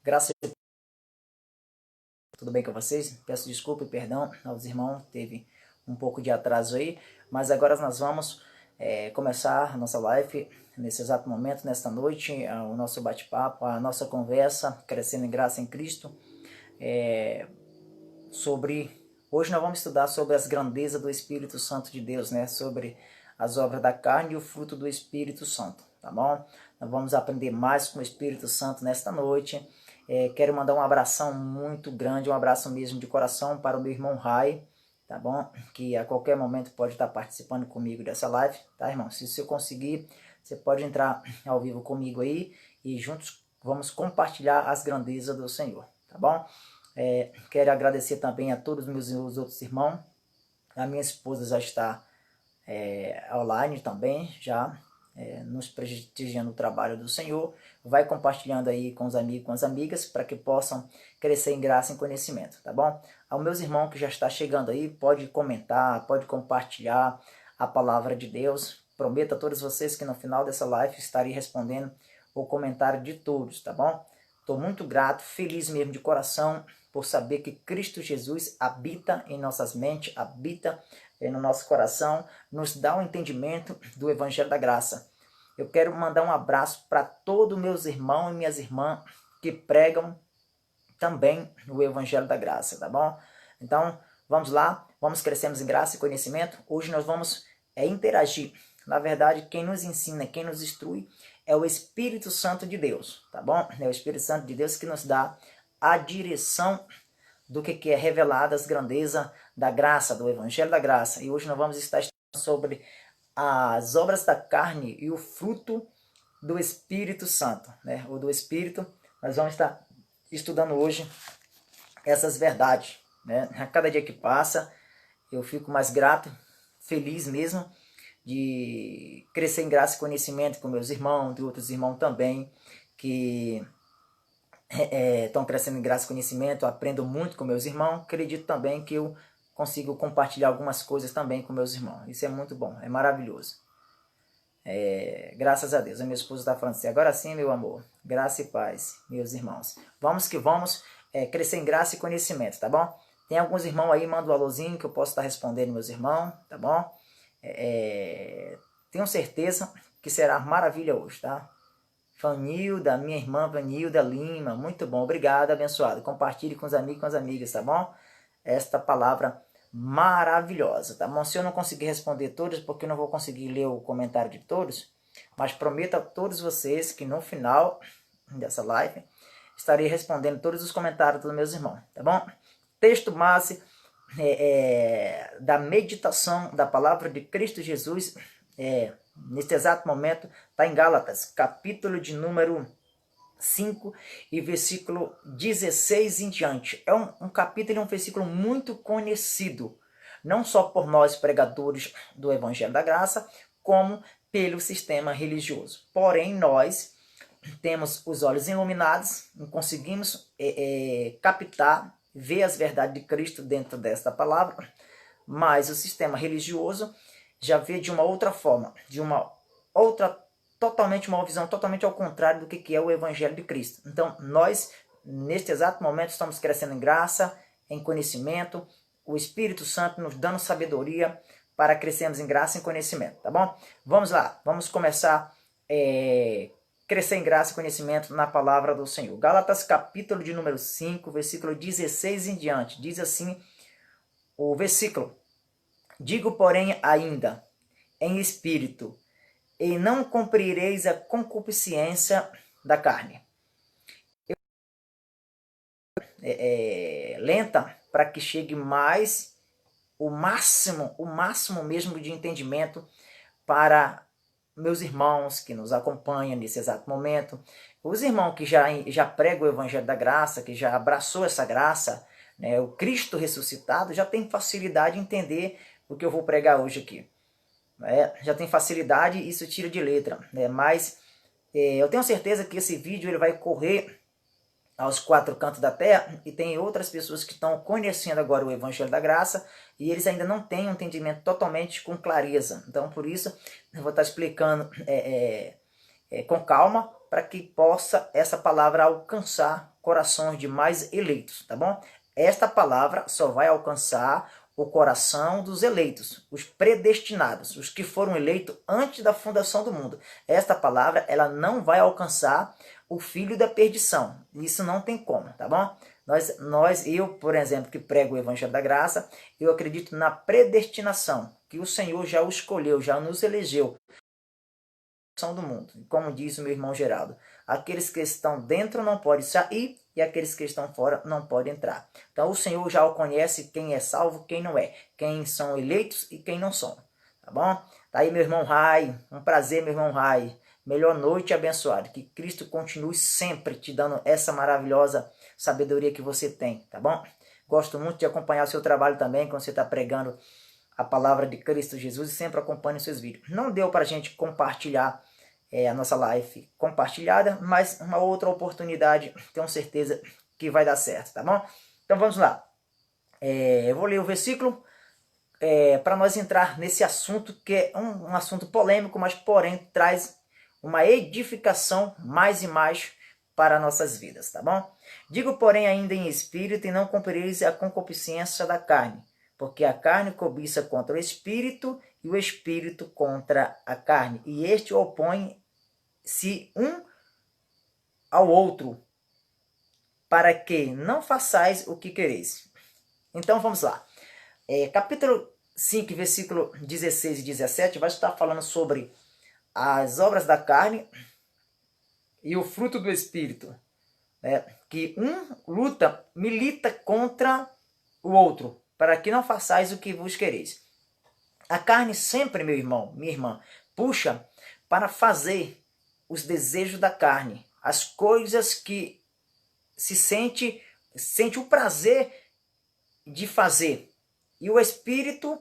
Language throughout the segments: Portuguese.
Graças a Deus, tudo bem com vocês? Peço desculpa e perdão aos irmãos, teve um pouco de atraso aí, mas agora nós vamos começar a nossa live nesse exato momento, nesta noite, o nosso bate-papo, a nossa conversa, crescendo em graça em Cristo, hoje nós vamos estudar sobre as grandezas do Espírito Santo de Deus, né? Sobre as obras da carne e o fruto do Espírito Santo, tá bom? Nós vamos aprender mais com o Espírito Santo nesta noite. Quero mandar um abração muito grande, um abraço mesmo de coração para o meu irmão Rai, tá bom? Que a qualquer momento pode estar participando comigo dessa live, tá, irmão? Se eu conseguir, você pode entrar ao vivo comigo aí e juntos vamos compartilhar as grandezas do Senhor, tá bom? Quero agradecer também a todos os meus outros irmãos. A minha esposa já está online também, já nos prestigiando o trabalho do Senhor. Vai compartilhando aí com os amigos, com as amigas, para que possam crescer em graça e em conhecimento, tá bom? Aos meus irmãos que já está chegando aí, pode comentar, pode compartilhar a palavra de Deus. Prometo a todos vocês que no final dessa live estarei respondendo o comentário de todos, tá bom? Estou muito grato, feliz mesmo de coração, por saber que Cristo Jesus habita em nossas mentes, habita no nosso coração, nos dá um entendimento do Evangelho da Graça. Eu quero mandar um abraço para todos meus irmãos e minhas irmãs que pregam também o Evangelho da Graça, tá bom? Então, vamos lá, vamos crescendo em graça e conhecimento. Hoje nós vamos interagir. Na verdade, quem nos ensina, quem nos instrui é o Espírito Santo de Deus, tá bom? É o Espírito Santo de Deus que nos dá a direção do que é revelada as grandezas da graça, do Evangelho da Graça. E hoje nós vamos estar estudando sobre as obras da carne e o fruto do Espírito Santo, né? Ou do Espírito. Nós vamos estar estudando hoje essas verdades, né? A cada dia que passa, eu fico mais grato, feliz mesmo, de crescer em graça e conhecimento com meus irmãos, de outros irmãos também, que estão crescendo em graça e conhecimento. Eu aprendo muito com meus irmãos. Acredito também que eu consigo compartilhar algumas coisas também com meus irmãos. Isso é muito bom, é maravilhoso. Graças a Deus. A minha esposa está falando assim: agora sim, meu amor, graça e paz, meus irmãos. Vamos que vamos crescer em graça e conhecimento, tá bom? Tem alguns irmãos aí, manda um alôzinho que eu posso estar respondendo, meus irmãos, tá bom? Tenho certeza que será maravilha hoje, tá? Vanilda, minha irmã Vanilda Lima, muito bom, obrigado, abençoado. Compartilhe com os amigos e com as amigas, tá bom? Esta palavra maravilhosa, tá bom? Se eu não conseguir responder todos, porque eu não vou conseguir ler o comentário de todos, mas prometo a todos vocês que no final dessa live estarei respondendo todos os comentários dos meus irmãos, tá bom? Texto base da meditação da palavra de Cristo Jesus, neste exato momento, está em Gálatas, capítulo de número 5 e versículo 16 em diante. É um capítulo e um versículo muito conhecido, não só por nós pregadores do Evangelho da Graça, como pelo sistema religioso. Porém, nós temos os olhos iluminados, conseguimos captar, ver as verdades de Cristo dentro desta palavra, mas o sistema religioso já vê de uma outra forma, de uma outra, totalmente uma visão totalmente ao contrário do que é o Evangelho de Cristo. Então, nós, neste exato momento, estamos crescendo em graça, em conhecimento, o Espírito Santo nos dando sabedoria para crescermos em graça e em conhecimento, tá bom? Vamos lá, vamos começar crescer em graça e conhecimento na palavra do Senhor. Gálatas, capítulo de número 5, versículo 16 em diante, diz assim o versículo: digo, porém, ainda, em espírito, e não cumprireis a concupiscência da carne. Lenta, para que chegue mais, o máximo mesmo de entendimento para meus irmãos que nos acompanham nesse exato momento, os irmãos que já pregam o Evangelho da Graça, que já abraçou essa graça, né, o Cristo ressuscitado, já tem facilidade de entender o que eu vou pregar hoje aqui. Já tem facilidade, isso tira de letra, né? Mas eu tenho certeza que esse vídeo ele vai correr aos quatro cantos da terra, e tem outras pessoas que estão conhecendo agora o Evangelho da Graça, e eles ainda não têm um entendimento totalmente com clareza. Então, por isso, eu vou estar explicando com calma, para que possa essa palavra alcançar corações de mais eleitos, tá bom? Esta palavra só vai alcançar o coração dos eleitos, os predestinados, os que foram eleitos antes da fundação do mundo. Esta palavra, ela não vai alcançar o filho da perdição. Isso não tem como, tá bom? Eu, por exemplo, que prego o Evangelho da Graça, eu acredito na predestinação, que o Senhor já o escolheu, já nos elegeu do mundo. Como diz o meu irmão Geraldo, aqueles que estão dentro não podem sair e aqueles que estão fora não podem entrar. Então o Senhor já o conhece quem é salvo, quem não é, quem são eleitos e quem não são. Tá bom? Tá aí meu irmão Rai, um prazer meu irmão Rai. Melhor noite abençoado. Que Cristo continue sempre te dando essa maravilhosa sabedoria que você tem, tá bom? Gosto muito de acompanhar o seu trabalho também, quando você está pregando a palavra de Cristo Jesus, e sempre acompanho os seus vídeos. Não deu para a gente compartilhar a nossa live compartilhada, mas uma outra oportunidade, tenho certeza que vai dar certo, tá bom? Então vamos lá. Eu vou ler o versículo para nós entrar nesse assunto, que é um assunto polêmico, mas porém traz uma edificação mais e mais para nossas vidas, tá bom? Digo, porém, ainda em espírito, e não cumprireis a concupiscência da carne, porque a carne cobiça contra o espírito, e o espírito contra a carne, e este opõe-se um ao outro, para que não façais o que quereis. Então vamos lá. Capítulo 5, versículo 16 e 17, vai estar falando sobre as obras da carne e o fruto do espírito, né? Que milita contra o outro, para que não façais o que vos quereis. A carne sempre, meu irmão, minha irmã, puxa para fazer os desejos da carne, as coisas que se sente o prazer de fazer. E o Espírito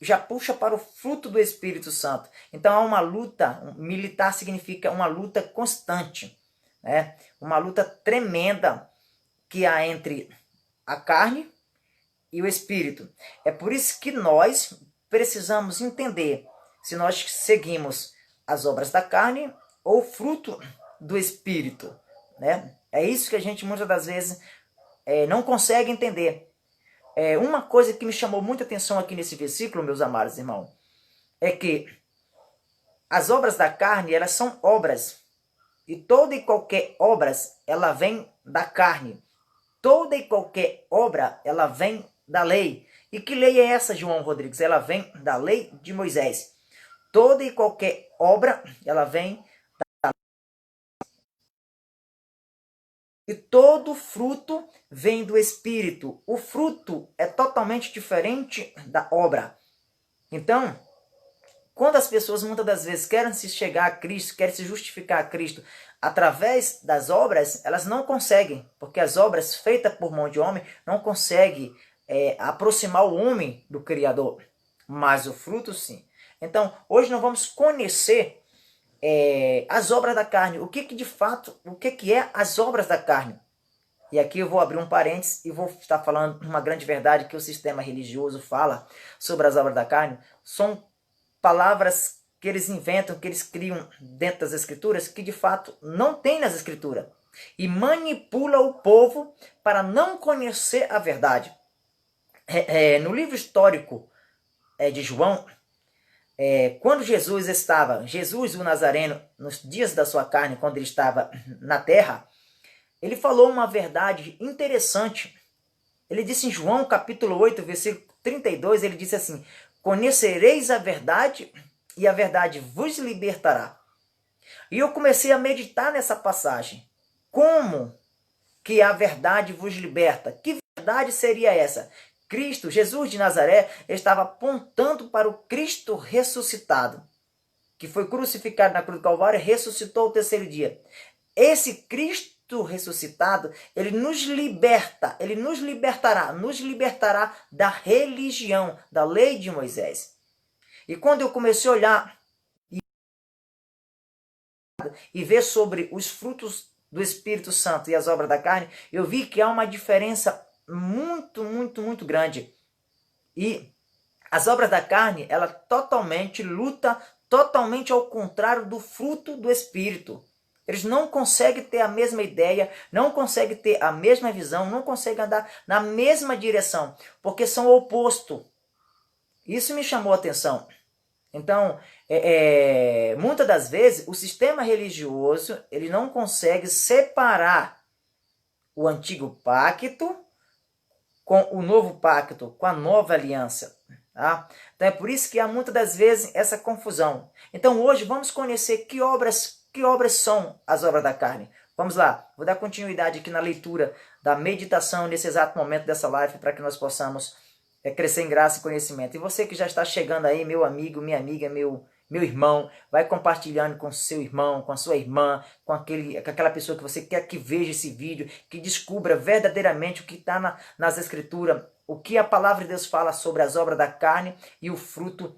já puxa para o fruto do Espírito Santo. Então há uma luta, militar significa uma luta constante, né? Uma luta tremenda que há entre a carne e o Espírito. É por isso que nós precisamos entender se nós seguimos as obras da carne ou o fruto do Espírito, né? É isso que a gente muitas das vezes não consegue entender. Uma coisa que me chamou muita atenção aqui nesse versículo, meus amados irmãos, é que as obras da carne, elas são obras. E toda e qualquer obra, ela vem da carne. Toda e qualquer obra, ela vem da lei. E que lei é essa, João Rodrigues? Ela vem da lei de Moisés. Toda e qualquer obra, ela vem da E todo fruto vem do Espírito. O fruto é totalmente diferente da obra. Então, quando as pessoas muitas das vezes querem se chegar a Cristo, querem se justificar a Cristo através das obras, elas não conseguem, porque as obras feitas por mão de homem não conseguem aproximar o homem do Criador, mas o fruto sim. Então, hoje nós vamos conhecer as obras da carne, o que é as obras da carne. E aqui eu vou abrir um parênteses e vou estar falando uma grande verdade que o sistema religioso fala sobre as obras da carne. São palavras que eles inventam, que eles criam dentro das escrituras, que de fato não tem nas escrituras. E manipula o povo para não conhecer a verdade. No livro histórico de João, quando Jesus o Nazareno, nos dias da sua carne, quando ele estava na terra, ele falou uma verdade interessante. Ele disse em João capítulo 8, versículo 32, ele disse assim: conhecereis a verdade e a verdade vos libertará. E eu comecei a meditar nessa passagem. Como que a verdade vos liberta? Que verdade seria essa? Cristo, Jesus de Nazaré, estava apontando para o Cristo ressuscitado, que foi crucificado na cruz do Calvário e ressuscitou o terceiro dia. Esse Cristo ressuscitado, ele nos liberta, ele nos libertará da religião, da lei de Moisés. E quando eu comecei a olhar e ver sobre os frutos do Espírito Santo e as obras da carne, eu vi que há uma diferença muito, muito, muito grande. E as obras da carne, ela luta totalmente ao contrário do fruto do Espírito. Eles não conseguem ter a mesma ideia, não conseguem ter a mesma visão, não conseguem andar na mesma direção, porque são o oposto. Isso me chamou a atenção. Então, muitas das vezes, o sistema religioso ele não consegue separar o antigo pacto com o novo pacto, com a nova aliança. Tá? Então é por isso que há muitas das vezes essa confusão. Então hoje vamos conhecer que obras são as obras da carne. Vamos lá, vou dar continuidade aqui na leitura da meditação nesse exato momento dessa live para que nós possamos crescer em graça e conhecimento. E você que já está chegando aí, meu amigo, minha amiga, meu irmão, vai compartilhando com seu irmão, com a sua irmã, com aquela pessoa que você quer que veja esse vídeo, que descubra verdadeiramente o que está nas Escrituras, o que a palavra de Deus fala sobre as obras da carne e o fruto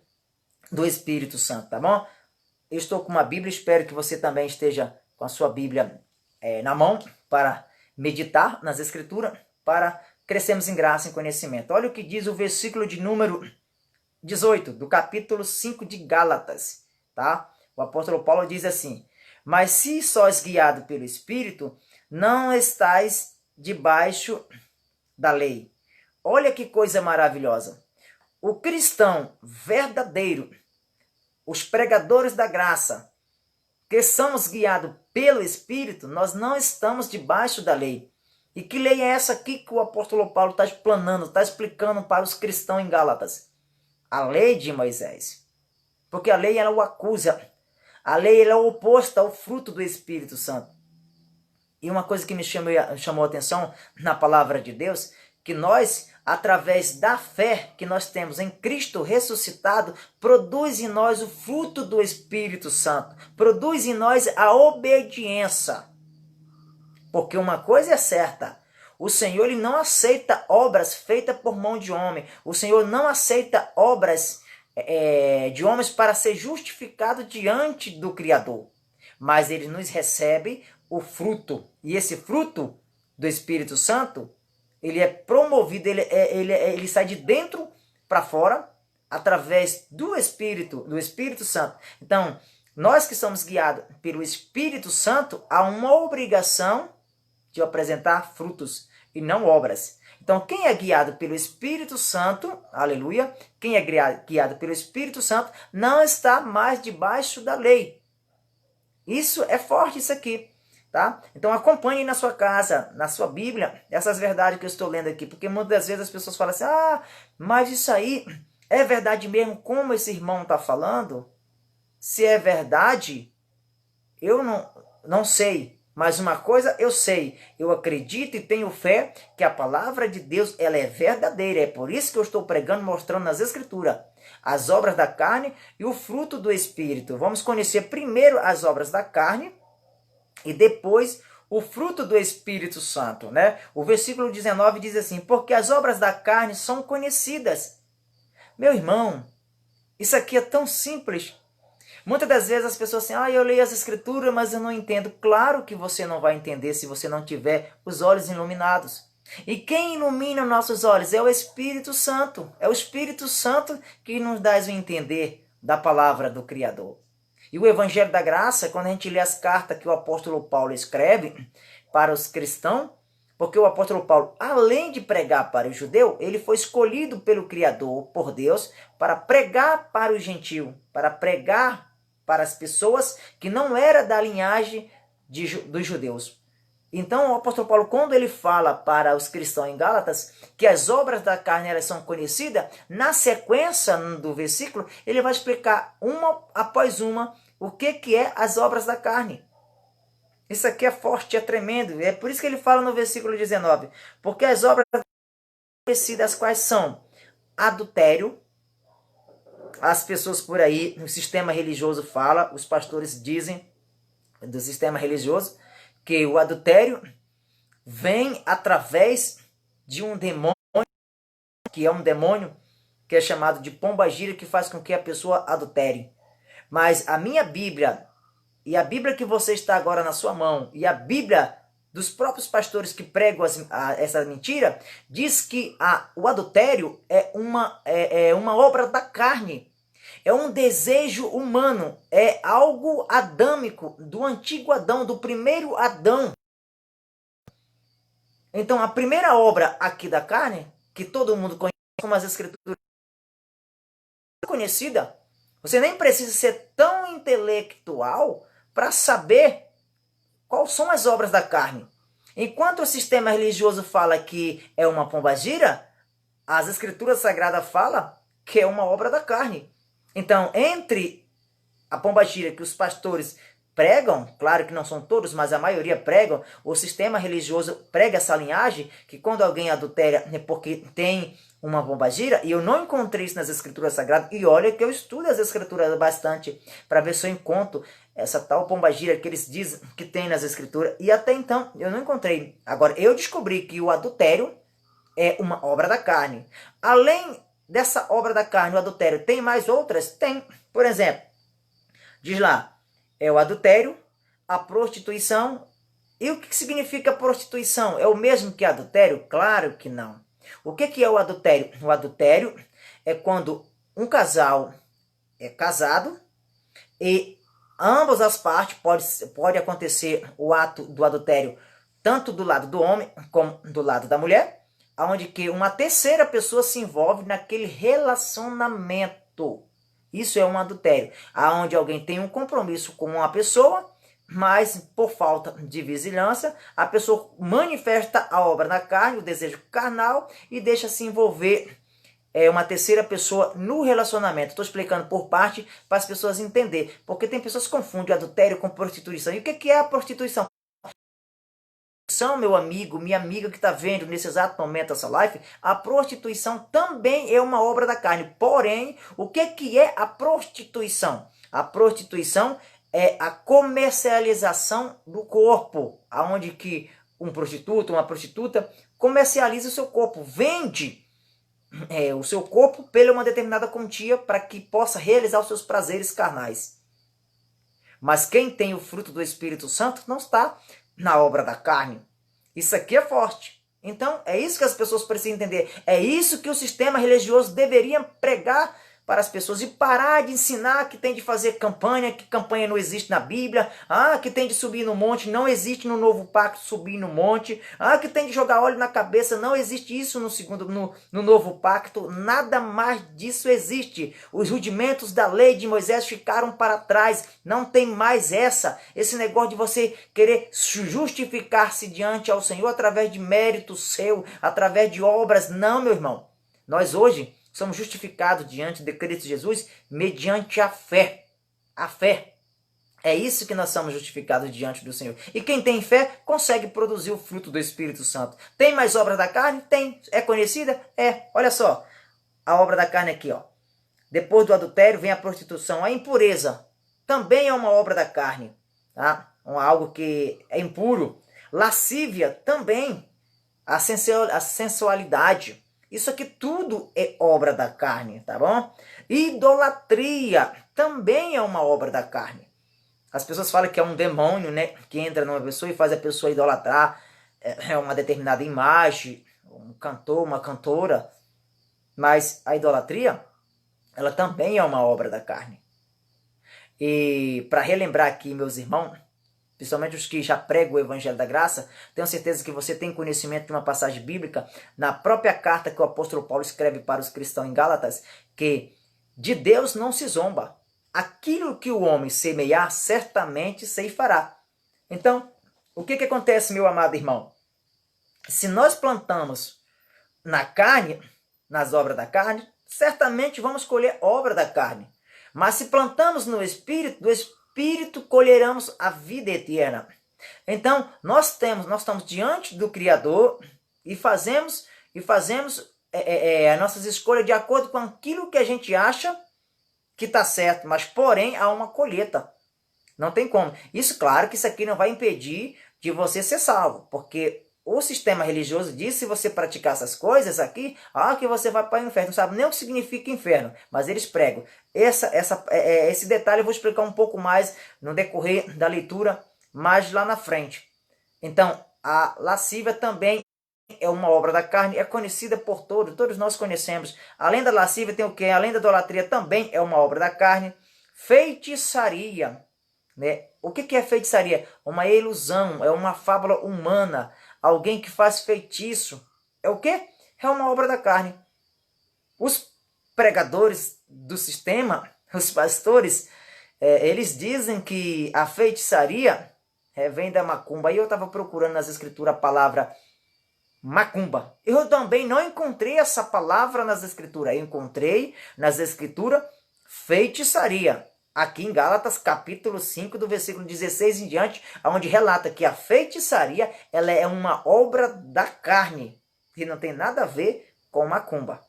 do Espírito Santo, tá bom? Eu estou com uma Bíblia, espero que você também esteja com a sua Bíblia na mão para meditar nas Escrituras, para crescermos em graça e em conhecimento. Olha o que diz o versículo de número 18, do capítulo 5 de Gálatas, tá? O apóstolo Paulo diz assim: mas se sois guiado pelo Espírito, não estais debaixo da lei. Olha que coisa maravilhosa. O cristão verdadeiro, os pregadores da graça, que somos guiados pelo Espírito, nós não estamos debaixo da lei. E que lei é essa aqui que o apóstolo Paulo está explanando, está explicando para os cristãos em Gálatas? A lei de Moisés. Porque a lei ela o acusa. A lei ela é oposta ao fruto do Espírito Santo. E uma coisa que me chamou a atenção na palavra de Deus, que nós, através da fé que nós temos em Cristo ressuscitado, produz em nós o fruto do Espírito Santo. Produz em nós a obediência. Porque uma coisa é certa, o Senhor ele não aceita obras feitas por mão de homem. O Senhor não aceita obras de homens para ser justificado diante do Criador. Mas ele nos recebe o fruto. E esse fruto do Espírito Santo, ele é promovido, ele sai de dentro para fora através do Espírito Santo. Então, nós que somos guiados pelo Espírito Santo, há uma obrigação de apresentar frutos e não obras. Então, quem é guiado pelo Espírito Santo, aleluia, quem é guiado pelo Espírito Santo, não está mais debaixo da lei. Isso é forte, isso aqui, tá? Então, acompanhe na sua casa, na sua Bíblia, essas verdades que eu estou lendo aqui, porque muitas das vezes as pessoas falam assim, mas isso aí é verdade mesmo, como esse irmão está falando? Se é verdade, eu não sei. Mas uma coisa eu sei, eu acredito e tenho fé que a palavra de Deus ela é verdadeira. É por isso que eu estou pregando, mostrando nas Escrituras as obras da carne e o fruto do Espírito. Vamos conhecer primeiro as obras da carne e depois o fruto do Espírito Santo, né? O versículo 19 diz assim, porque as obras da carne são conhecidas. Meu irmão, isso aqui é tão simples. Muitas das vezes as pessoas assim, eu leio as Escrituras, mas eu não entendo. Claro que você não vai entender se você não tiver os olhos iluminados. E quem ilumina nossos olhos é o Espírito Santo. É o Espírito Santo que nos dá o entender da palavra do Criador. E o Evangelho da Graça, quando a gente lê as cartas que o apóstolo Paulo escreve para os cristãos, porque o apóstolo Paulo, além de pregar para o judeu, ele foi escolhido pelo Criador, por Deus, para pregar para o gentio, para pregar para as pessoas que não eram da linhagem dos judeus. Então o apóstolo Paulo, quando ele fala para os cristãos em Gálatas que as obras da carne elas são conhecidas, na sequência do versículo, ele vai explicar uma após uma o que é as obras da carne. Isso aqui é forte, é tremendo. É por isso que ele fala no versículo 19. Porque as obras conhecidas quais são? Adultério. As pessoas por aí, no sistema religioso fala, os pastores dizem do sistema religioso, que o adultério vem através de um demônio, que é um demônio que é chamado de pombagira, que faz com que a pessoa adultere. Mas a minha Bíblia, e a Bíblia que você está agora na sua mão, e a Bíblia dos próprios pastores que pregam essa mentira, diz que o adultério é uma obra da carne. É um desejo humano, é algo adâmico, do antigo Adão, do primeiro Adão. Então, a primeira obra aqui da carne, que todo mundo conhece, como as escrituras conhecida, você nem precisa ser tão intelectual para saber quais são as obras da carne. Enquanto o sistema religioso fala que é uma pombagira, as escrituras sagradas falam que é uma obra da carne. Então, entre a pombagira que os pastores pregam, claro que não são todos, mas a maioria pregam, o sistema religioso prega essa linhagem, que quando alguém adultera é porque tem uma pombagira, e eu não encontrei isso nas escrituras sagradas, e olha que eu estudo as escrituras bastante, para ver se eu encontro essa tal pombagira que eles dizem que tem nas escrituras, e até então eu não encontrei. Agora, eu descobri que o adultério é uma obra da carne. Além dessa obra da carne, o adultério, tem mais outras? Tem. Por exemplo, diz lá, é o adultério, a prostituição. E o que significa prostituição? É o mesmo que adultério? Claro que não. O que é o adultério? O adultério é quando um casal é casado e ambas as partes, pode acontecer o ato do adultério tanto do lado do homem como do lado da mulher, onde que uma terceira pessoa se envolve naquele relacionamento. Isso é um adultério, onde alguém tem um compromisso com uma pessoa, mas por falta de vigilância, a pessoa manifesta a obra da carne, o desejo carnal, e deixa se envolver uma terceira pessoa no relacionamento. Estou explicando por parte para as pessoas entenderem, porque tem pessoas que confundem adultério com prostituição. E o que é a prostituição? Meu amigo, minha amiga que está vendo nesse exato momento essa live, a prostituição também é uma obra da carne. Porém, o que é a prostituição? A prostituição é a comercialização do corpo, aonde que um prostituto, uma prostituta comercializa o seu corpo, vende o seu corpo pela uma determinada quantia para que possa realizar os seus prazeres carnais. Mas quem tem o fruto do Espírito Santo não está na obra da carne. Isso aqui é forte. Então, é isso que as pessoas precisam entender. É isso que o sistema religioso deveria pregar para as pessoas e parar de ensinar que tem de fazer campanha, que campanha não existe na Bíblia, que tem de subir no monte, não existe no novo pacto subir no monte, que tem de jogar óleo na cabeça, não existe isso no novo pacto, nada mais disso existe. Os rudimentos da lei de Moisés ficaram para trás, não tem mais esse negócio de você querer justificar-se diante ao Senhor através de mérito seu, através de obras. Não, meu irmão, nós hoje somos justificados diante de Cristo Jesus mediante a fé. A fé. É isso que nós somos justificados diante do Senhor. E quem tem fé consegue produzir o fruto do Espírito Santo. Tem mais obra da carne? Tem. É conhecida? É. Olha só. A obra da carne aqui, ó. Depois do adultério vem a prostituição. A impureza também é uma obra da carne. Tá? Algo que é impuro. Lascívia também. A sensualidade. Isso aqui tudo é obra da carne, tá bom? Idolatria também é uma obra da carne. As pessoas falam que é um demônio, né? Que entra numa pessoa e faz a pessoa idolatrar uma determinada imagem, um cantor, uma cantora. Mas a idolatria, ela também é uma obra da carne. E para relembrar aqui, meus irmãos, principalmente os que já pregam o Evangelho da Graça, tenho certeza que você tem conhecimento de uma passagem bíblica, na própria carta que o apóstolo Paulo escreve para os cristãos em Gálatas, que de Deus não se zomba. Aquilo que o homem semear, certamente ceifará. Então, o que acontece, meu amado irmão? Se nós plantamos na carne, nas obras da carne, certamente vamos colher obra da carne. Mas se plantamos no Espírito, do Espírito colheremos a vida eterna. Então, nós estamos diante do Criador e fazemos as nossas escolhas de acordo com aquilo que a gente acha que está certo, mas porém há uma colheita. Não tem como. Isso, claro que isso aqui não vai impedir de você ser salvo, porque o sistema religioso diz, se você praticar essas coisas aqui, que você vai para o inferno. Não sabe nem o que significa inferno, mas eles pregam. Esse detalhe eu vou explicar um pouco mais no decorrer da leitura, mais lá na frente. Então, a lascívia também é uma obra da carne, é conhecida por todos nós conhecemos. Além da lascívia tem o quê? Além da idolatria também é uma obra da carne. Feitiçaria, né? O que é feitiçaria? Uma ilusão, é uma fábula humana. Alguém que faz feitiço. É o quê? É uma obra da carne. Os pregadores do sistema, os pastores, eles dizem que a feitiçaria vem da macumba. E eu estava procurando nas escrituras a palavra macumba. Eu também não encontrei essa palavra nas escrituras. Eu encontrei nas escrituras feitiçaria. Aqui em Gálatas, capítulo 5, do versículo 16 em diante, onde relata que a feitiçaria ela é uma obra da carne, que não tem nada a ver com macumba.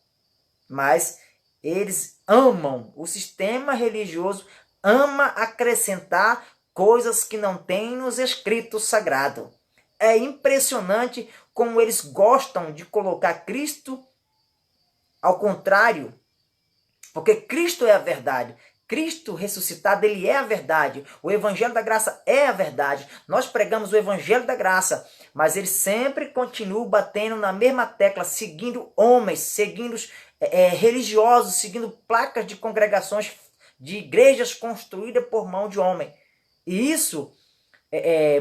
Mas eles amam, o sistema religioso ama acrescentar coisas que não tem nos escritos sagrados. É impressionante como eles gostam de colocar Cristo ao contrário, porque Cristo é a verdade. Cristo ressuscitado, ele é a verdade. O evangelho da graça é a verdade. Nós pregamos o evangelho da graça, mas ele sempre continua batendo na mesma tecla, seguindo homens, seguindo religiosos, seguindo placas de congregações, de igrejas construídas por mão de homem. E isso,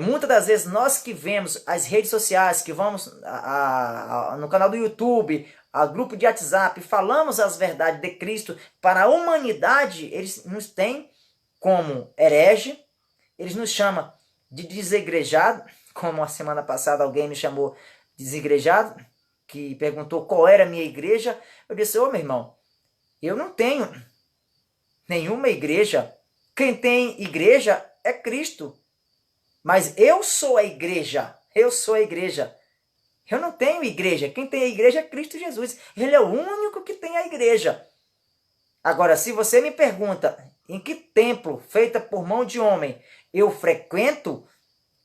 muitas das vezes, nós que vemos as redes sociais, que vamos no canal do YouTube, a grupo de WhatsApp, falamos as verdades de Cristo para a humanidade, eles nos têm como herege, eles nos chamam de desegrejado, como a semana passada alguém me chamou de desegrejado, que perguntou qual era a minha igreja. Eu disse, meu irmão, eu não tenho nenhuma igreja. Quem tem igreja é Cristo. Mas eu sou a igreja. Eu sou a igreja. Eu não tenho igreja. Quem tem a igreja é Cristo Jesus. Ele é o único que tem a igreja. Agora, se você me pergunta em que templo feito por mão de homem eu frequento,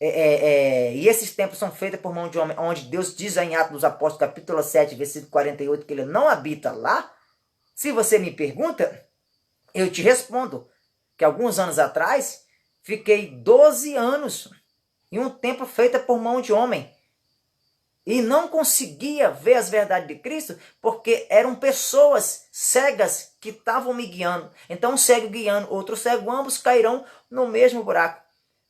e esses templos são feitos por mão de homem, onde Deus diz em Atos dos Apóstolos, capítulo 7, versículo 48, que ele não habita lá, se você me pergunta, eu te respondo que alguns anos atrás, fiquei 12 anos em um templo feito por mão de homem. E não conseguia ver as verdades de Cristo, porque eram pessoas cegas que estavam me guiando. Então um cego guiando, outro cego, ambos cairão no mesmo buraco.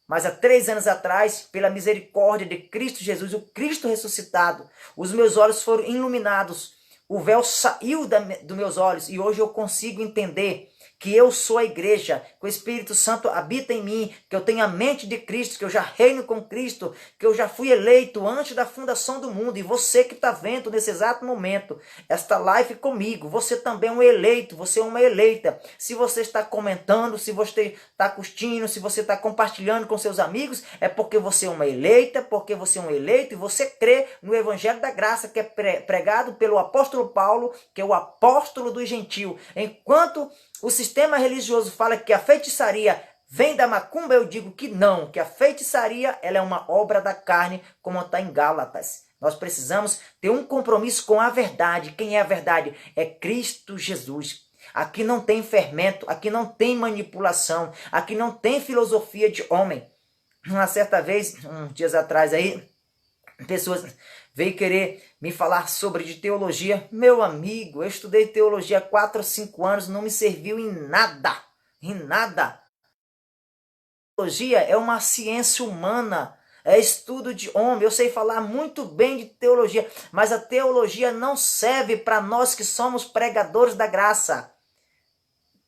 Mas há 3 anos atrás, pela misericórdia de Cristo Jesus, o Cristo ressuscitado, os meus olhos foram iluminados, o véu saiu dos meus olhos e hoje eu consigo entender que eu sou a igreja, que o Espírito Santo habita em mim, que eu tenho a mente de Cristo, que eu já reino com Cristo, que eu já fui eleito antes da fundação do mundo. E você que está vendo nesse exato momento esta live comigo, você também é um eleito, você é uma eleita. Se você está comentando, se você está curtindo, se você está compartilhando com seus amigos, é porque você é uma eleita, porque você é um eleito e você crê no Evangelho da Graça que é pregado pelo apóstolo Paulo, que é o apóstolo dos gentios. Enquanto o sistema religioso fala que a feitiçaria vem da macumba, eu digo que não, que a feitiçaria ela é uma obra da carne, como está em Gálatas. Nós precisamos ter um compromisso com a verdade. Quem é a verdade? É Cristo Jesus. Aqui não tem fermento, aqui não tem manipulação, aqui não tem filosofia de homem. Uma certa vez, uns dias atrás aí, pessoas veio querer me falar sobre de teologia. Meu amigo, eu estudei teologia há 4 ou 5 anos, não me serviu em nada. Em nada. Teologia é uma ciência humana, é estudo de homem. Eu sei falar muito bem de teologia, mas a teologia não serve para nós que somos pregadores da graça.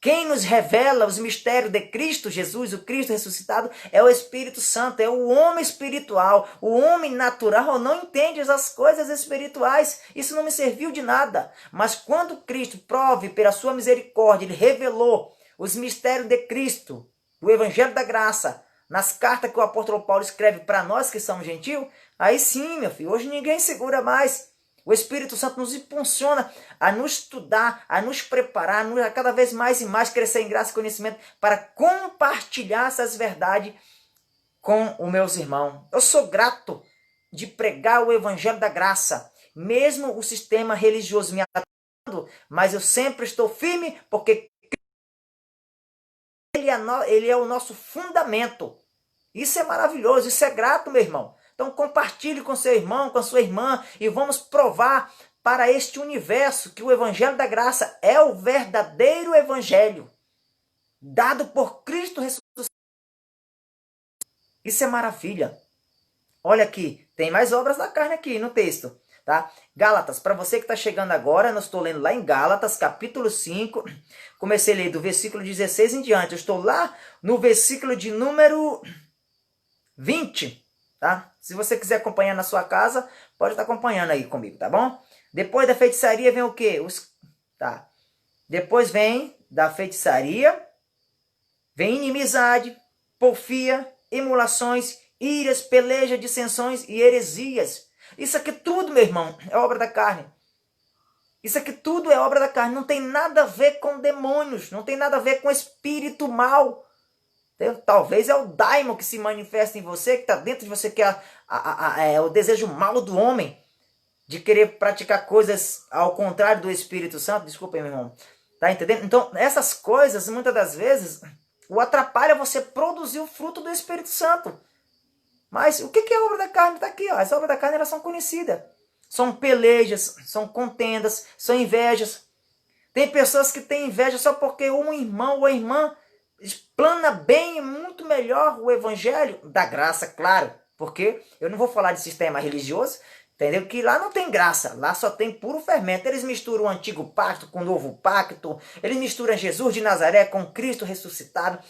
Quem nos revela os mistérios de Cristo Jesus, o Cristo ressuscitado, é o Espírito Santo, é o homem espiritual. O homem natural não entende as coisas espirituais. Isso não me serviu de nada. Mas quando Cristo prove pela sua misericórdia, ele revelou os mistérios de Cristo, o Evangelho da Graça, nas cartas que o apóstolo Paulo escreve para nós que somos gentios, aí sim, meu filho, hoje ninguém segura mais. O Espírito Santo nos impulsiona a nos estudar, a nos preparar, a cada vez mais e mais crescer em graça e conhecimento para compartilhar essas verdades com os meus irmãos. Eu sou grato de pregar o Evangelho da Graça, mesmo o sistema religioso me atacando, mas eu sempre estou firme porque ele é o nosso fundamento. Isso é maravilhoso, isso é grato, meu irmão. Então compartilhe com seu irmão, com a sua irmã, e vamos provar para este universo que o Evangelho da Graça é o verdadeiro Evangelho, dado por Cristo ressuscitado. Isso é maravilha. Olha aqui, tem mais obras da carne aqui no texto. Tá? Gálatas, para você que está chegando agora, eu estou lendo lá em Gálatas, capítulo 5. Comecei a ler do versículo 16 em diante. Eu estou lá no versículo de número 20. Tá? Se você quiser acompanhar na sua casa, pode estar acompanhando aí comigo, tá bom? Depois da feitiçaria vem o quê? Tá. Depois vem da feitiçaria, vem inimizade, porfia, emulações, iras, peleja, dissensões e heresias. Isso aqui tudo, meu irmão, é obra da carne. Isso aqui tudo é obra da carne. Não tem nada a ver com demônios. Não tem nada a ver com espírito mal. Talvez é o daimon que se manifesta em você, que está dentro de você, que é o desejo mal do homem, de querer praticar coisas ao contrário do Espírito Santo. Desculpa aí, meu irmão. Tá entendendo? Então, essas coisas, muitas das vezes, o atrapalha você produzir o fruto do Espírito Santo. Mas o que é obra da carne? Está aqui, ó. As obras da carne, elas são conhecidas. São pelejas, são contendas, são invejas. Tem pessoas que têm inveja só porque um irmão ou irmã explana bem e muito melhor o evangelho da graça, claro. Porque eu não vou falar de sistema religioso, entendeu? Que lá não tem graça, lá só tem puro fermento. Eles misturam o antigo pacto com o novo pacto, eles misturam Jesus de Nazaré com Cristo ressuscitado.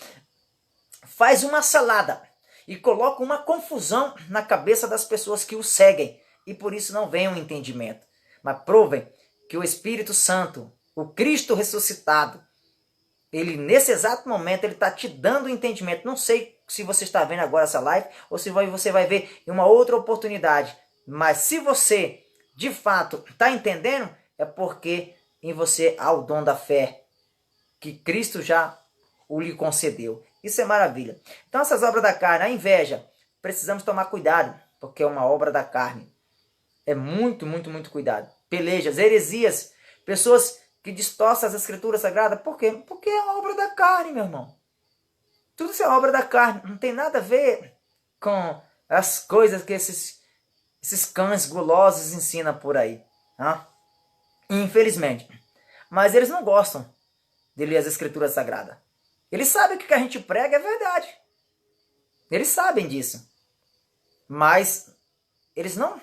Faz uma salada e coloca uma confusão na cabeça das pessoas que o seguem. E por isso não vem um entendimento. Mas provem que o Espírito Santo, o Cristo ressuscitado, ele nesse exato momento, ele está te dando entendimento. Não sei se você está vendo agora essa live ou se você vai ver em uma outra oportunidade. Mas se você, de fato, está entendendo, é porque em você há o dom da fé, que Cristo já o lhe concedeu. Isso é maravilha. Então essas obras da carne, a inveja, precisamos tomar cuidado, porque é uma obra da carne. É muito, muito, muito cuidado. Pelejas, heresias, pessoas que distorcem as escrituras sagradas. Por quê? Porque é uma obra da carne, meu irmão. Tudo isso é obra da carne. Não tem nada a ver com as coisas que esses cães gulosos ensinam por aí. Tá? Infelizmente. Mas eles não gostam de ler as escrituras sagradas. Eles sabem que o que a gente prega é verdade. Eles sabem disso. Mas eles não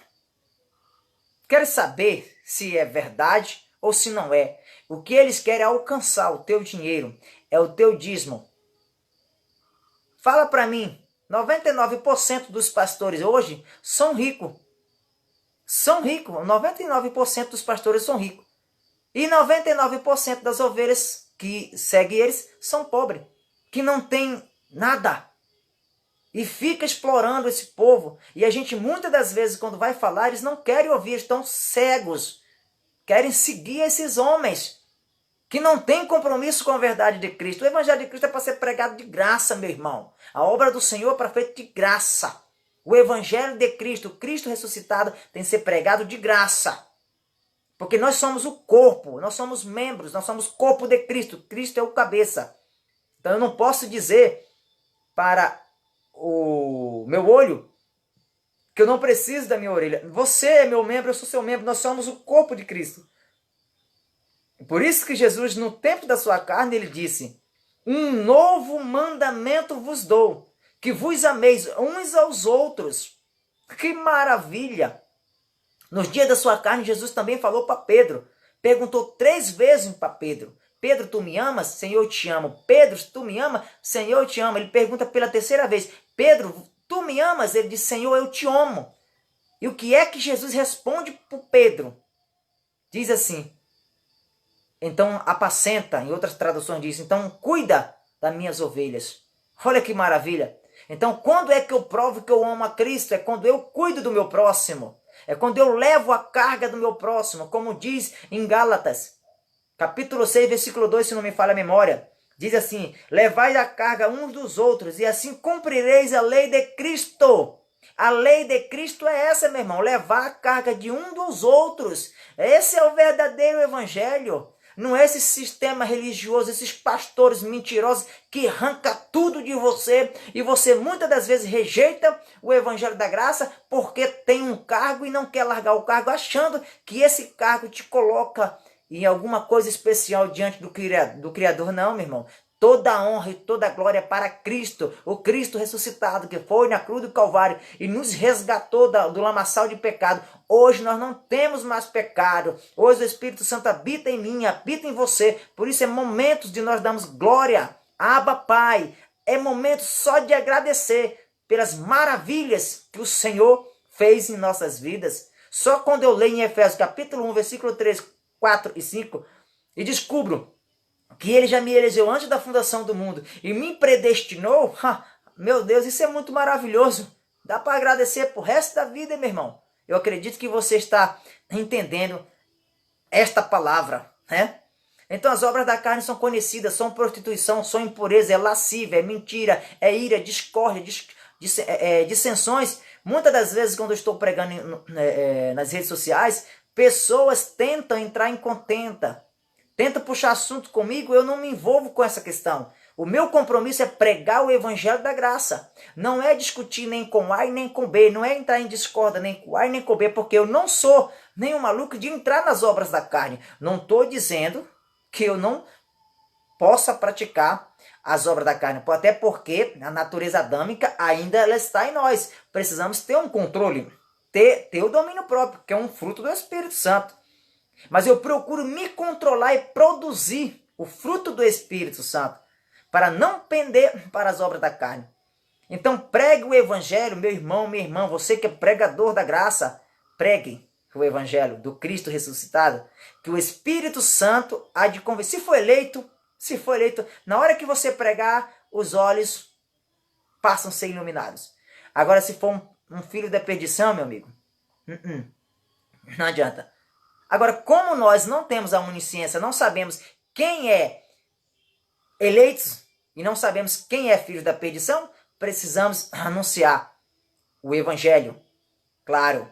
querem saber se é verdade ou se não é. O que eles querem é alcançar o teu dinheiro, é o teu dízimo. Fala para mim, 99% dos pastores hoje são ricos. São ricos, 99% dos pastores são ricos. E 99% das ovelhas que seguem eles são pobres, que não tem nada. E fica explorando esse povo. E a gente, muitas das vezes, quando vai falar, eles não querem ouvir, estão cegos. Querem seguir esses homens que não têm compromisso com a verdade de Cristo. O Evangelho de Cristo é para ser pregado de graça, meu irmão. A obra do Senhor é para ser feita de graça. O Evangelho de Cristo, Cristo ressuscitado, tem que ser pregado de graça. Porque nós somos o corpo, nós somos membros, nós somos corpo de Cristo. Cristo é o cabeça. Então eu não posso dizer para o meu olho que eu não preciso da minha orelha. Você é meu membro, eu sou seu membro, nós somos o corpo de Cristo. Por isso que Jesus, no tempo da sua carne, ele disse: um novo mandamento vos dou, que vos ameis uns aos outros. Que maravilha! Nos dias da sua carne, Jesus também falou para Pedro. Perguntou 3 vezes para Pedro: Pedro, tu me amas? Senhor, eu te amo. Pedro, tu me amas? Senhor, eu te amo. Ele pergunta pela 3ª vez: Pedro, tu me amas? Ele diz: Senhor, eu te amo. E o que é que Jesus responde para Pedro? Diz assim: então apacenta, em outras traduções diz, então cuida das minhas ovelhas. Olha que maravilha. Então quando é que eu provo que eu amo a Cristo? É quando eu cuido do meu próximo. É quando eu levo a carga do meu próximo, como diz em Gálatas, capítulo 6, versículo 2, se não me falha a memória. Diz assim: levai a carga uns dos outros, e assim cumprireis a lei de Cristo. A lei de Cristo é essa, meu irmão, levar a carga de um dos outros. Esse é o verdadeiro evangelho. Não é esse sistema religioso, esses pastores mentirosos que arranca tudo de você e você muitas das vezes rejeita o evangelho da graça porque tem um cargo e não quer largar o cargo achando que esse cargo te coloca em alguma coisa especial diante do Criador. Não, meu irmão. Toda a honra e toda a glória para Cristo, o Cristo ressuscitado que foi na cruz do Calvário e nos resgatou do lamaçal de pecado. Hoje nós não temos mais pecado. Hoje o Espírito Santo habita em mim, habita em você. Por isso é momento de nós darmos glória. Abba, Pai. É momento só de agradecer pelas maravilhas que o Senhor fez em nossas vidas. Só quando eu leio em Efésios capítulo 1, versículo 3, 4 e 5 e descubro que ele já me elegeu antes da fundação do mundo e me predestinou, meu Deus, isso é muito maravilhoso. Dá para agradecer pro resto da vida, meu irmão. Eu acredito que você está entendendo esta palavra, né? Então as obras da carne são conhecidas, são prostituição, são impureza, é lascívia, é mentira, é ira, discórdia, dissensões. Muitas das vezes quando eu estou pregando nas redes sociais, pessoas tentam entrar em contenda, tenta puxar assunto comigo, eu não me envolvo com essa questão. O meu compromisso é pregar o evangelho da graça. Não é discutir nem com A e nem com B. Não é entrar em discórdia nem com A e nem com B, porque eu não sou nenhum maluco de entrar nas obras da carne. Não estou dizendo que eu não possa praticar as obras da carne. Até porque a natureza adâmica ainda ela está em nós. Precisamos ter um controle, ter o domínio próprio, que é um fruto do Espírito Santo. Mas eu procuro me controlar e produzir o fruto do Espírito Santo, para não pender para as obras da carne. Então pregue o evangelho, meu irmão, minha irmã, você que é pregador da graça, pregue o evangelho do Cristo ressuscitado, que o Espírito Santo há de convencer. Se for eleito, na hora que você pregar, os olhos passam a ser iluminados. Agora, se for um filho da perdição, meu amigo, não adianta. Agora, como nós não temos a onisciência, não sabemos quem é eleitos e não sabemos quem é filho da perdição, precisamos anunciar o evangelho, claro,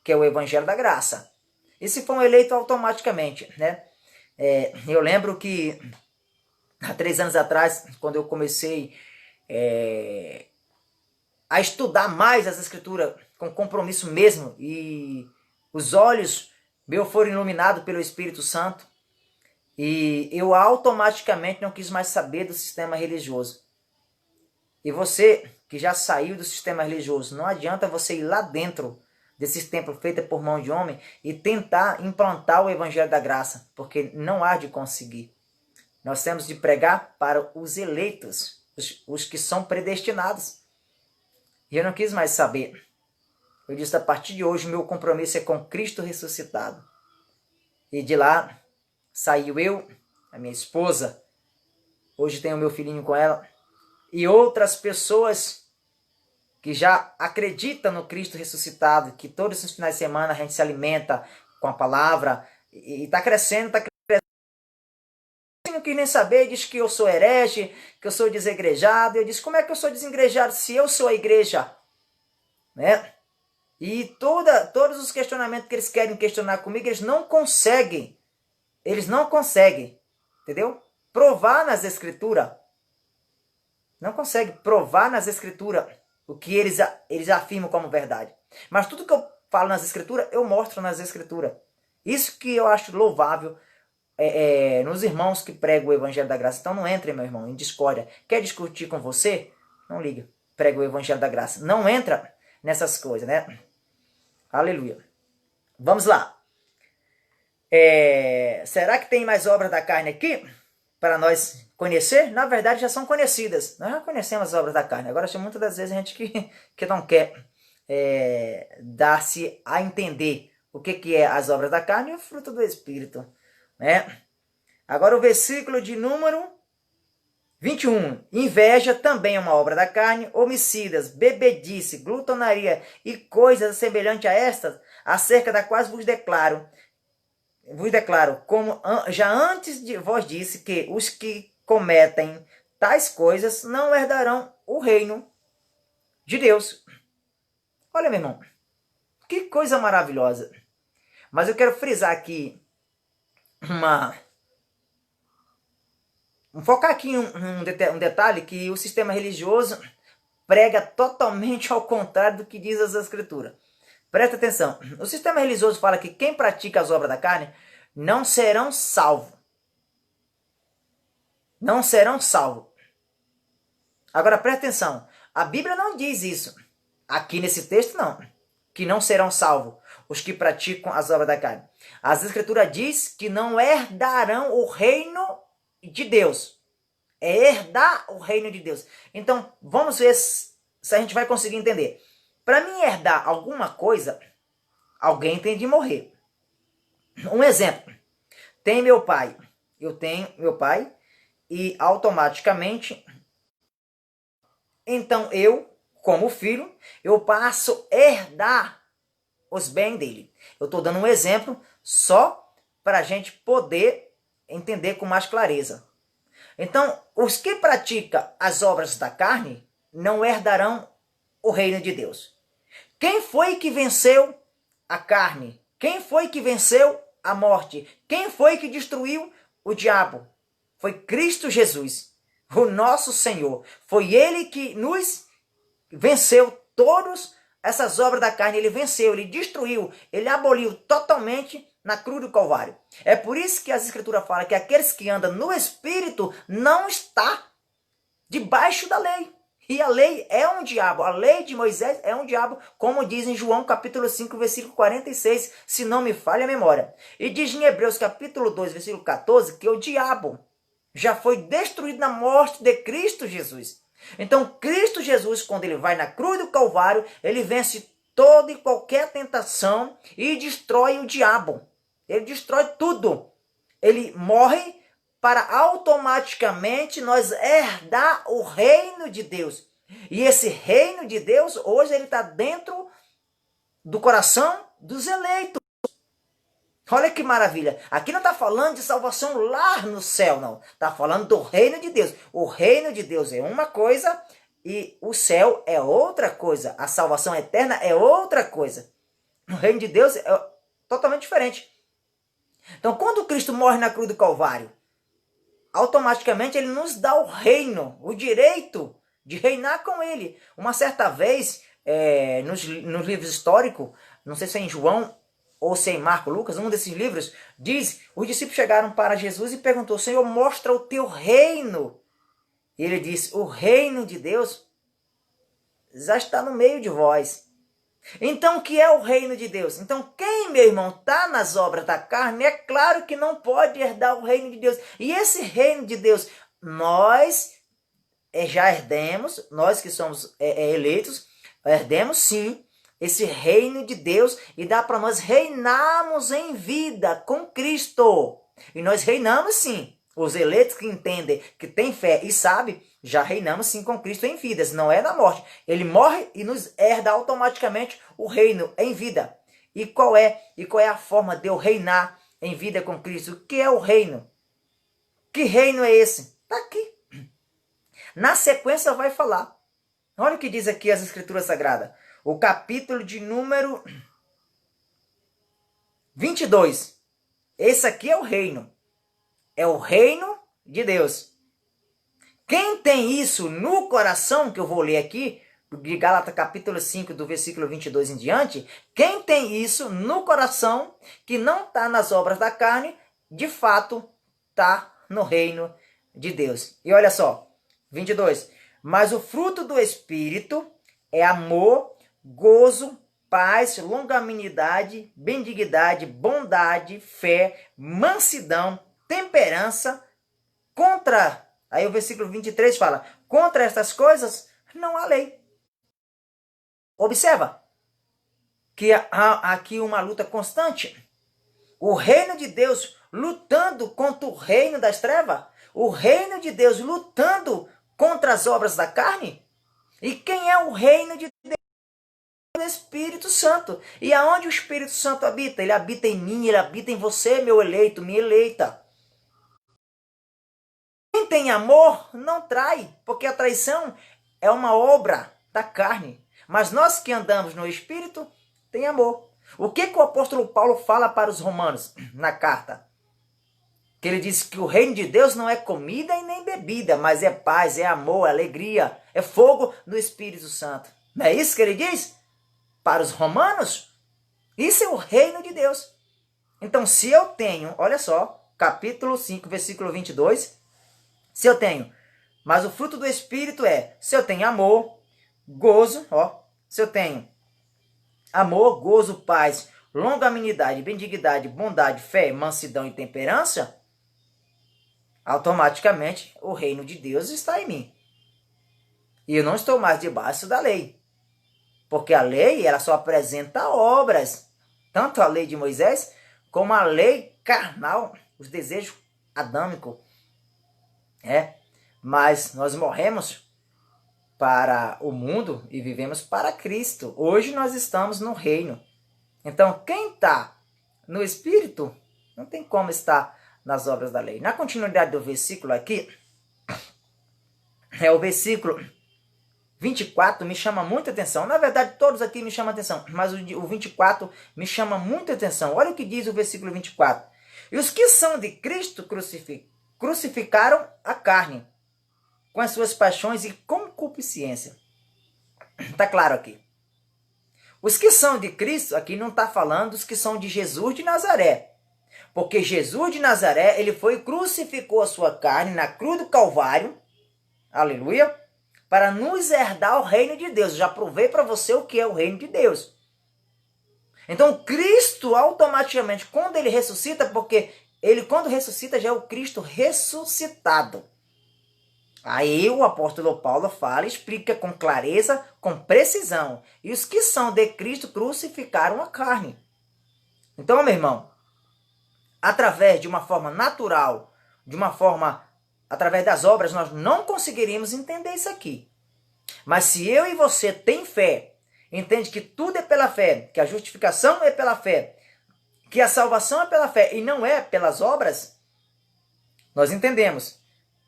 que é o evangelho da graça. E se for um eleito automaticamente, né? Eu lembro que há 3 anos atrás, quando eu comecei a estudar mais as escrituras com compromisso mesmo, e os olhos meus foram iluminados pelo Espírito Santo, e eu automaticamente não quis mais saber do sistema religioso. E você que já saiu do sistema religioso, não adianta você ir lá dentro desses templos feitos por mão de homem e tentar implantar o evangelho da graça, porque não há de conseguir. Nós temos de pregar para os eleitos, os que são predestinados. E eu não quis mais saber. Eu disse, a partir de hoje, o meu compromisso é com Cristo ressuscitado. E de lá, saiu eu, a minha esposa, hoje tenho meu filhinho com ela, e outras pessoas que já acreditam no Cristo ressuscitado, que todos os finais de semana a gente se alimenta com a palavra, e está crescendo, está crescendo. Não quis nem saber, diz que eu sou herege, que eu sou desegrejado. Eu disse, como é que eu sou desegrejado se eu sou a igreja? Né? E todos os questionamentos que eles querem questionar comigo, eles não conseguem. Eles não conseguem, entendeu? Provar nas escrituras. Não conseguem provar nas escrituras o que eles afirmam como verdade. Mas tudo que eu falo nas escrituras, eu mostro nas escrituras. Isso que eu acho louvável nos irmãos que pregam o evangelho da graça. Então não entre, meu irmão, em discórdia. Quer discutir com você? Não liga. Prega o evangelho da graça. Não entra nessas coisas, né? Aleluia. Vamos lá. Será que tem mais obras da carne aqui para nós conhecer? Na verdade já são conhecidas. Nós já conhecemos as obras da carne. Agora tem muitas das vezes a gente que não quer dar-se a entender o que é as obras da carne e o fruto do Espírito, né? Agora o versículo de número 21. Inveja também é uma obra da carne, homicidas, bebedice, glutonaria e coisas semelhantes a estas, acerca da quais vos declaro, como já antes de vós disse, que os que cometem tais coisas não herdarão o reino de Deus. Olha, meu irmão, que coisa maravilhosa. Mas eu quero frisar aqui focar aqui em um detalhe que o sistema religioso prega totalmente ao contrário do que diz as Escrituras. Presta atenção. O sistema religioso fala que quem pratica as obras da carne não serão salvos. Não serão salvos. Agora presta atenção. A Bíblia não diz isso. Aqui nesse texto não. Que não serão salvos os que praticam as obras da carne. As Escrituras diz que não herdarão o reino de Deus. É herdar o reino de Deus. Então, vamos ver se a gente vai conseguir entender. Para mim herdar alguma coisa, alguém tem de morrer. Um exemplo. Tem meu pai. Eu tenho meu pai e automaticamente, então eu, como filho, eu passo a herdar os bens dele. Eu estou dando um exemplo só para a gente poder entender com mais clareza. Então, os que praticam as obras da carne não herdarão o reino de Deus. Quem foi que venceu a carne? Quem foi que venceu a morte? Quem foi que destruiu o diabo? Foi Cristo Jesus, o nosso Senhor. Foi Ele que nos venceu todas essas obras da carne. Ele venceu, Ele destruiu, Ele aboliu totalmente na cruz do Calvário. É por isso que as Escrituras falam que aqueles que andam no Espírito não estão debaixo da lei. E a lei é um diabo, a lei de Moisés é um diabo, como diz em João capítulo 5, versículo 46, se não me falha a memória. E diz em Hebreus capítulo 2, versículo 14, que o diabo já foi destruído na morte de Cristo Jesus. Então Cristo Jesus, quando ele vai na cruz do Calvário, ele vence toda e qualquer tentação e destrói o diabo. Ele destrói tudo. Ele morre para automaticamente nós herdar o reino de Deus. E esse reino de Deus, hoje, ele está dentro do coração dos eleitos. Olha que maravilha. Aqui não está falando de salvação lá no céu, não. Está falando do reino de Deus. O reino de Deus é uma coisa e o céu é outra coisa. A salvação eterna é outra coisa. O reino de Deus é totalmente diferente. Então, quando Cristo morre na cruz do Calvário, automaticamente ele nos dá o reino, o direito de reinar com ele. Uma certa vez, nos livros históricos, não sei se é em João ou se é em Marco, Lucas, um desses livros, diz, os discípulos chegaram para Jesus e perguntou, Senhor, mostra o teu reino. E ele disse, o reino de Deus já está no meio de vós. Então, o que é o reino de Deus? Então, quem, meu irmão, está nas obras da carne, é claro que não pode herdar o reino de Deus. E esse reino de Deus, nós já herdemos, nós que somos eleitos, herdemos sim esse reino de Deus e dá para nós reinarmos em vida com Cristo. E nós reinamos sim. Os eleitos que entendem, que têm fé e sabem, já reinamos sim com Cristo em vidas, não é na morte. Ele morre e nos herda automaticamente o reino em vida. E qual é a forma de eu reinar em vida com Cristo? O que é o reino? Que reino é esse? Está aqui. Na sequência vai falar. Olha o que diz aqui as Escrituras Sagradas. O capítulo de número 22. Esse aqui é o reino. É o reino de Deus. Quem tem isso no coração, que eu vou ler aqui, de Gálatas capítulo 5, do versículo 22 em diante, quem tem isso no coração, que não está nas obras da carne, de fato está no reino de Deus. E olha só, 22. Mas o fruto do Espírito é amor, gozo, paz, longanimidade, benignidade, bondade, fé, mansidão, temperança. Contra, aí o versículo 23 fala, contra estas coisas não há lei. Observa que há aqui uma luta constante. O reino de Deus lutando contra o reino das trevas. O reino de Deus lutando contra as obras da carne. E quem é o reino de Deus? O Espírito Santo. E aonde o Espírito Santo habita? Ele habita em mim, ele habita em você, meu eleito, minha eleita. Quem tem amor não trai, porque a traição é uma obra da carne. Mas nós que andamos no Espírito, tem amor. O que o apóstolo Paulo fala para os romanos na carta? que ele diz que o reino de Deus não é comida e nem bebida, mas é paz, é amor, é alegria, é fogo no Espírito Santo. Não é isso que ele diz? Para os romanos, isso é o reino de Deus. Então, se eu tenho, olha só, capítulo 5, versículo 22, se eu tenho, mas o fruto do Espírito é, se eu tenho amor, gozo, ó, se eu tenho amor, gozo, paz, longanimidade, benignidade, bondade, fé, mansidão e temperança, automaticamente o reino de Deus está em mim. E eu não estou mais debaixo da lei. Porque a lei, ela só apresenta obras. Tanto a lei de Moisés, como a lei carnal, os desejos adâmicos. Mas nós morremos para o mundo e vivemos para Cristo. Hoje nós estamos no reino. Então, quem está no Espírito, não tem como estar nas obras da lei. Na continuidade do versículo aqui, o versículo 24 me chama muita atenção. Na verdade, todos aqui me chamam atenção, mas o 24 me chama muita atenção. Olha o que diz o versículo 24. E os que são de Cristo crucificaram a carne, com as suas paixões e concupiscência. Está claro aqui. Os que são de Cristo, aqui não está falando dos que são de Jesus de Nazaré. Porque Jesus de Nazaré, ele foi e crucificou a sua carne na cruz do Calvário. Aleluia. Para nos herdar o reino de Deus. Eu já provei para você o que é o reino de Deus. Então, Cristo automaticamente, quando ele ressuscita, porque ele quando ressuscita já é o Cristo ressuscitado. Aí o apóstolo Paulo fala, explica com clareza, com precisão. E os que são de Cristo crucificaram a carne. Então, meu irmão, através de uma forma natural, através das obras, nós não conseguiríamos entender isso aqui. Mas se eu e você tem fé, entende que tudo é pela fé, que a justificação é pela fé, que a salvação é pela fé e não é pelas obras, nós entendemos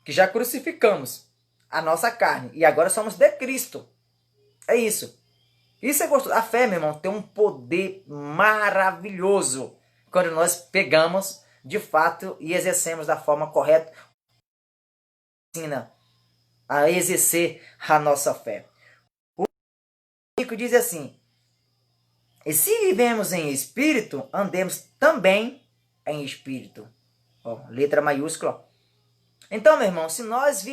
que já crucificamos a nossa carne e agora somos de Cristo. É isso. Isso é gostoso. A fé, meu irmão, tem um poder maravilhoso quando nós pegamos de fato e exercemos da forma correta, ensina a exercer a nossa fé. O Chico diz assim: e se vivemos em espírito, andemos também em espírito. Ó, letra maiúscula. Então, meu irmão, se nós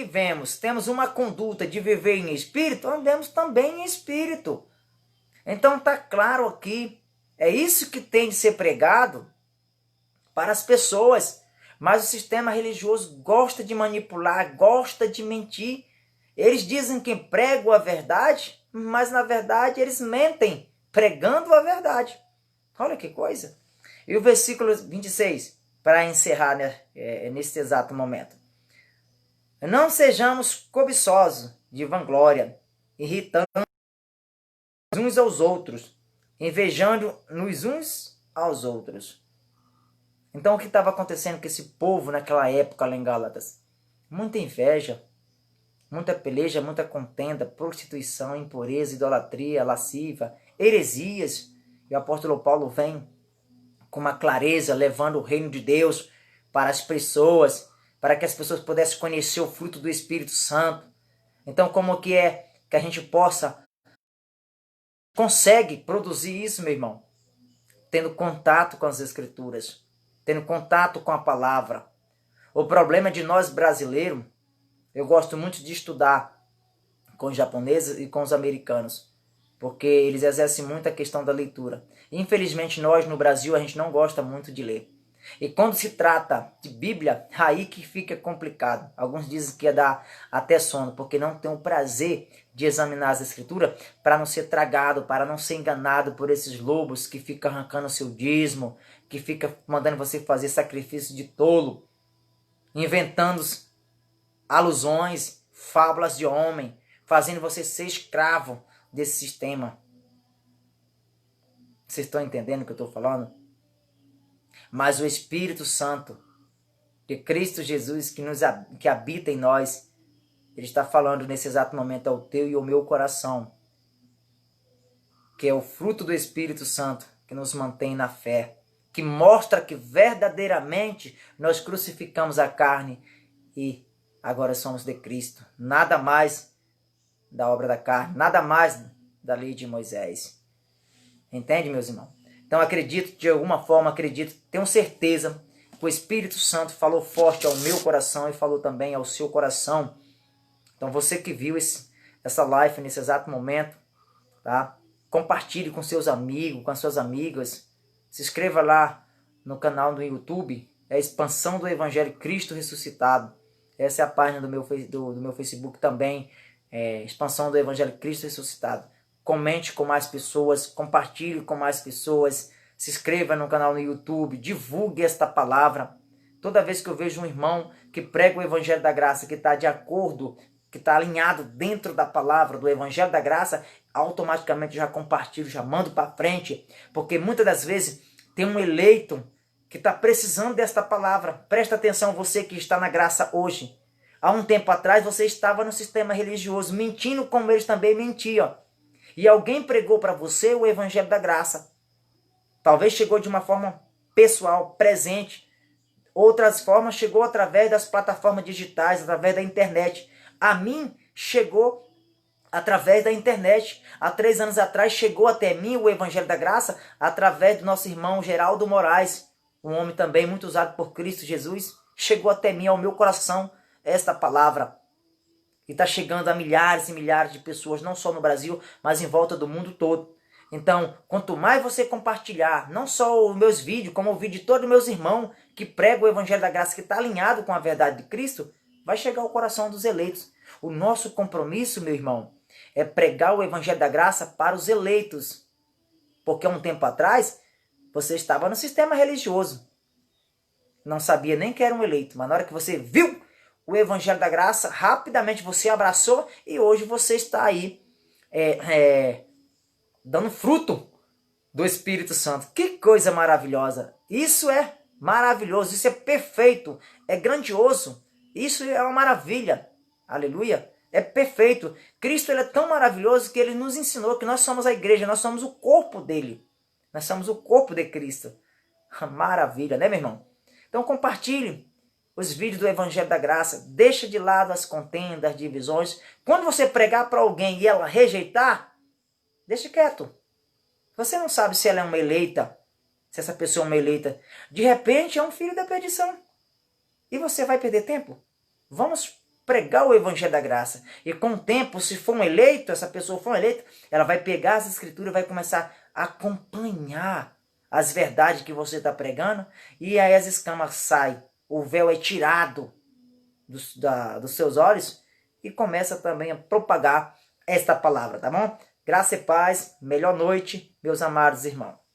temos uma conduta de viver em espírito, andemos também em espírito. Então está claro aqui, é isso que tem de ser pregado para as pessoas. Mas o sistema religioso gosta de manipular, gosta de mentir. Eles dizem que pregam a verdade, mas na verdade eles mentem, pregando a verdade. Olha que coisa. E o versículo 26, para encerrar, né, nesse exato momento. Não sejamos cobiçosos de vanglória, irritando uns aos outros, invejando-nos uns aos outros. Então o que estava acontecendo com esse povo naquela época lá em Gálatas? Muita inveja, muita peleja, muita contenda, prostituição, impureza, idolatria, lasciva, heresias. E o apóstolo Paulo vem com uma clareza, levando o reino de Deus para as pessoas, para que as pessoas pudessem conhecer o fruto do Espírito Santo. Então como que é que a gente consegue produzir isso, meu irmão? Tendo contato com as Escrituras, tendo contato com a palavra. O problema de nós brasileiros, eu gosto muito de estudar com os japoneses e com os americanos, porque eles exercem muito a questão da leitura. Infelizmente nós no Brasil a gente não gosta muito de ler. E quando se trata de Bíblia, aí que fica complicado. Alguns dizem que ia dar até sono, porque não tem o prazer de examinar as Escrituras para não ser tragado, para não ser enganado por esses lobos que ficam arrancando o seu dízimo, que fica mandando você fazer sacrifício de tolo, inventando alusões, fábulas de homem, fazendo você ser escravo desse sistema. Vocês estão entendendo o que eu estou falando? Mas o Espírito Santo de Cristo Jesus que habita em nós, ele está falando nesse exato momento ao teu e ao meu coração, que é o fruto do Espírito Santo que nos mantém na fé, que mostra que verdadeiramente nós crucificamos a carne e agora somos de Cristo. Nada mais da obra da carne, nada mais da lei de Moisés. Entende, meus irmãos? Então acredito, de alguma forma, tenho certeza que o Espírito Santo falou forte ao meu coração e falou também ao seu coração. Então você que viu essa live nesse exato momento, tá? Compartilhe com seus amigos, com as suas amigas. Se inscreva lá no canal do YouTube, é a Expansão do Evangelho Cristo Ressuscitado. Essa é a página do meu Facebook também, Expansão do Evangelho Cristo Ressuscitado. Comente com mais pessoas, compartilhe com mais pessoas, se inscreva no canal no YouTube, divulgue esta palavra. Toda vez que eu vejo um irmão que prega o Evangelho da Graça, que está de acordo, que está alinhado dentro da palavra do Evangelho da Graça, automaticamente já compartilho, já mando para frente, porque muitas das vezes tem um eleito que está precisando desta palavra. Presta atenção, você que está na graça hoje. Há um tempo atrás você estava no sistema religioso, mentindo como eles também mentiam. E alguém pregou para você o Evangelho da Graça. Talvez chegou de uma forma pessoal, presente. Outras formas chegou através das plataformas digitais, através da internet. A mim chegou através da internet. Há 3 anos atrás chegou até mim o Evangelho da Graça através do nosso irmão Geraldo Moraes, um homem também muito usado por Cristo Jesus. Chegou até mim, ao meu coração, esta palavra. E está chegando a milhares e milhares de pessoas, não só no Brasil, mas em volta do mundo todo. Então, quanto mais você compartilhar, não só os meus vídeos, como o vídeo de todos os meus irmãos que pregam o Evangelho da Graça, que está alinhado com a verdade de Cristo, vai chegar ao coração dos eleitos. O nosso compromisso, meu irmão, é pregar o Evangelho da Graça para os eleitos. Porque há um tempo atrás, você estava no sistema religioso. Não sabia nem que era um eleito, mas na hora que você viu o Evangelho da Graça, rapidamente você abraçou e hoje você está aí dando fruto do Espírito Santo. Que coisa maravilhosa! Isso é maravilhoso, isso é perfeito, é grandioso, isso é uma maravilha. Aleluia! É perfeito. Cristo ele é tão maravilhoso que ele nos ensinou que nós somos a igreja, nós somos o corpo dele. Nós somos o corpo de Cristo. Maravilha, né, meu irmão? Então compartilhe os vídeos do Evangelho da Graça. Deixa de lado as contendas, as divisões. Quando você pregar para alguém e ela rejeitar, deixa quieto. Você não sabe se ela é uma eleita, se essa pessoa é uma eleita. De repente é um filho da perdição. E você vai perder tempo? Vamos pregar o Evangelho da Graça. E com o tempo, se for um eleito, essa pessoa for um eleita, ela vai pegar as escrituras e vai começar a acompanhar as verdades que você está pregando. E aí as escamas saem. O véu é tirado dos seus olhos e começa também a propagar esta palavra, tá bom? Graça e paz, melhor noite, meus amados irmãos.